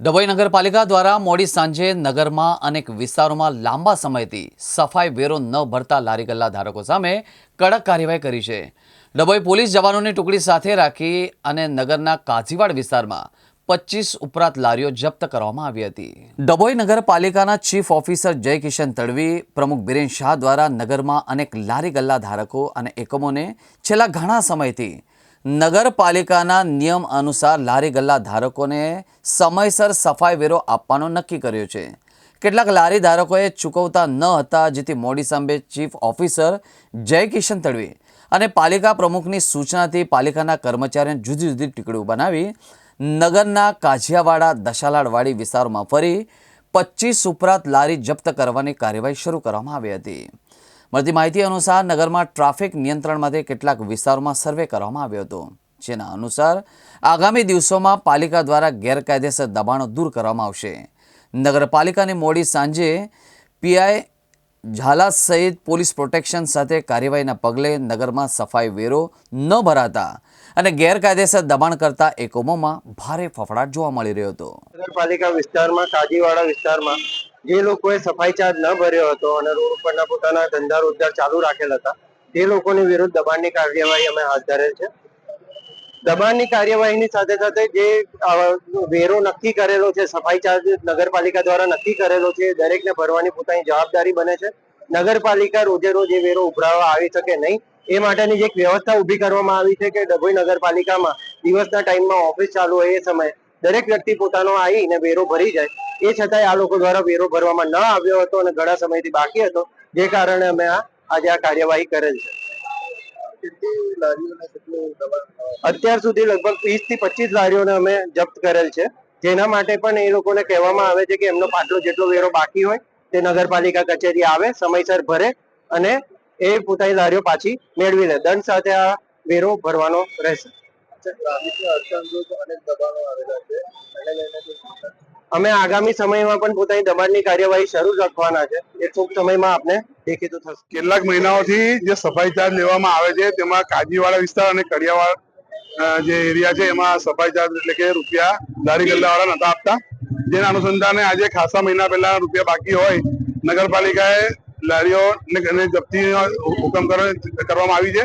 ડભોઈ નગરપાલિકા દ્વારા મોડી સાંજે નગરમાં અનેક વિસ્તારોમાં લાંબા સમયથી સફાઈ વેરો ન ભરતા લારી ગલ્લા ધારકો સામે કડક કાર્યવાહી કરી છે। ડભોઈ પોલીસ જવાનોની ટુકડી સાથે રાખી અને નગરના કાજીવાડ વિસ્તારમાં 25 ઉપરાંત લારીઓ જપ્ત કરવામાં આવી હતી। ડભોઈ નગરપાલિકાના ચીફ ઓફિસર જય કિશન તડવી, પ્રમુખ બિરેન શાહ દ્વારા નગરમાં અનેક લારી ગલ્લા ધારકો અને એકમોને છેલ્લા ઘણા સમયથી નગરપાલિકાના નિયમ અનુસાર લારી ગલ્લા ધારકોને સમયસર સફાઈ વેરો આપવાનો નક્કી કર્યો છે। કેટલાક લારી ધારકોએ ચૂકવતા ન હતા, જેથી મોડી સાંજે ચીફ ઓફિસર જય કિશન તડવી અને પાલિકા પ્રમુખની સૂચનાથી પાલિકાના કર્મચારીઓને જુદી જુદી ટુકડીઓ બનાવી નગરના કાજિયાવાડા, દશાલાડવાડી વિસ્તારોમાં ફરી 25 ઉપરાંત લારી જપ્ત કરવાની કાર્યવાહી શરૂ કરવામાં આવી હતી। મળતી માહિતી અનુસાર નગરમાં ટ્રાફિક નિયંત્રણ માટે કેટલાક વિસ્તારોમાં સર્વે કરવામાં આવ્યો હતો, જેના અનુસાર આગામી દિવસોમાં પાલિકા દ્વારા ગેરકાયદેસર દબાણો દૂર કરવામાં આવશે। નગરપાલિકાની મોડી સાંજે પીઆઈ ઝાલા સહિત પોલીસ પ્રોટેક્શન સાથે કાર્યવાહીના પગલે નગરમાં સફાઈ વેરો ન ભરાતા અને ગેરકાયદેસર દબાણ કરતા એકમોમાં ભારે ફફડાટ જોવા મળી રહ્યો હતો। નગરપાલિકા વિસ્તારમાં કાજીવાડા વિસ્તારમાં જે લોકોએ સફાઈ ચાર્જ ન ભર્યો હતો અને રોડ ઉપરના પોતાના ધંધા રોજગાર ચાલુ રાખેલ હતા, તે લોકોની વિરુદ્ધ દબાણની કાર્યવાહી અમે હાથ ધરેલ છે। દબાણની કાર્યવાહીની સાથે સાથે જે વેરો નક્કી કરેલો છે, સફાઈ ચાર્જ નગરપાલિકા દ્વારા નક્કી કરેલો છે, દરેકને ભરવાની પોતાની જવાબદારી બને છે। નગરપાલિકા રોજે રોજ એ વેરો ઉભરાવવા આવી શકે નહીં, એ માટેની જે એક વ્યવસ્થા ઊભી કરવામાં આવી છે કે ડભોઈ નગરપાલિકામાં દિવસના ટાઈમમાં ઓફિસ ચાલુ હોય એ સમયે દરેક વ્યક્તિ પોતાનો આવીને વેરો ભરી જાય। એ છતાંય આ લોકો દ્વારા વેરો ભરવામાં ન આવ્યો હતો અને ઘણા સમયથી બાકી હતો, જે કારણે અમે આજે આ કાર્યવાહી કરેલ છે। અત્યાર સુધી લગભગ 20 થી 25 લારીઓને અમે જપ્ત કરેલ છે, જેના માટે પણ એ લોકોને કહેવામાં આવે છે કે એમનો પાટલો જેટલો વેરો બાકી હોય તે નગરપાલિકા કચેરી આવે, સમયસર ભરે અને એ પોતાની લારીઓ પાછી મેળવી લે। દંડ સાથે આ વેરો ભરવાનો રહેશે। અમે આગામી સમયમાં પણ પોતાની દબાણની કાર્યવાહી શરૂ રાખવાના છે, એ ટૂંક સમયમાં આપને દેખીતું થશે। કેટલાક મહિનાઓથી જે સફાઈ ચાર્જ લેવામાં આવે છે, તેમાં કાજીવાડા વિસ્તાર અને કડિયાવાડ જે એરિયા છે, એમાં સફાઈ ચાર્જ એટલે કે રૂપિયા લારી ગલ્લાવાળા નતા આપતા, જેના અનુસંધાને આજે ખાસા મહિના પહેલા રૂપિયા બાકી હોય નગરપાલિકાએ લારીઓ જપ્તીનો હુકમ કરવામાં આવી છે।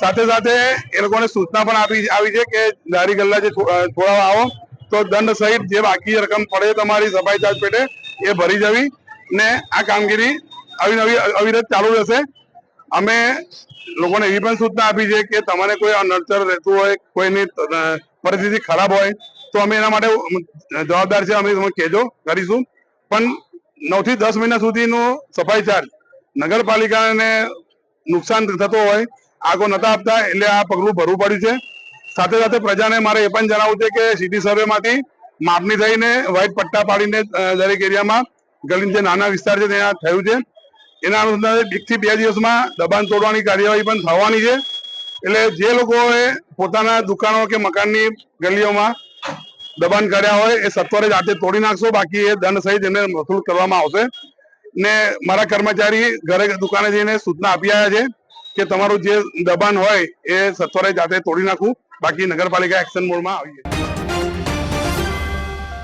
સાથે સાથે એ લોકોને સૂચના પણ આવી છે કે લારી ગલ્લા જે છોડાવવા આવો તો દંડ સહિત જે બાકી રકમ પડે તમારી સફાઈ ચાર્જ પેટે એ ભરી જવી ને આ કામગીરી અવિરત ચાલુ રહેશે। અમે લોકોને એવી પણ સૂચના આપી છે કે તમારે કોઈ નડતર રહેતું હોય, કોઈની પરિસ્થિતિ ખરાબ હોય તો અમે એના માટે જવાબદાર છે, અમે તમે કહેજો કરીશું। પણ 9 થી 10 મહિના સુધીનું સફાઈ ચાર્જ નગરપાલિકાને નુકસાન થતો હોય, આગો નતા આપતા, એટલે આ પગલું ભરવું પડ્યું છે। સાથે સાથે પ્રજાને મારે એ પણ જણાવવું છે કે સિટી સર્વેમાંથી માપણી થઈને વ્હાઇટ પટ્ટા પાડીને દરેક એરિયામાં ગલી જે નાના વિસ્તાર છે ત્યાં થયું છે, એના અનુસંધાને 1 થી 2 દિવસમાં દબાણ તોડવાની કાર્યવાહી પણ થવાની છે। એટલે જે લોકોએ પોતાના દુકાનો કે મકાનની ગલીઓમાં દબાણ કર્યા હોય એ સત્વરે જાતે તોડી નાખશો, બાકી એ દંડ સહિત એમને વસૂલ કરવામાં આવશે। ને મારા કર્મચારી ઘરે દુકાને જઈને સૂચના આપી આવ્યા છે કે તમારું જે દબાણ હોય એ સત્વરે જાતે તોડી નાખવું, બાકી નગરપાલિકા એક્શન મોડમાં આવી છે।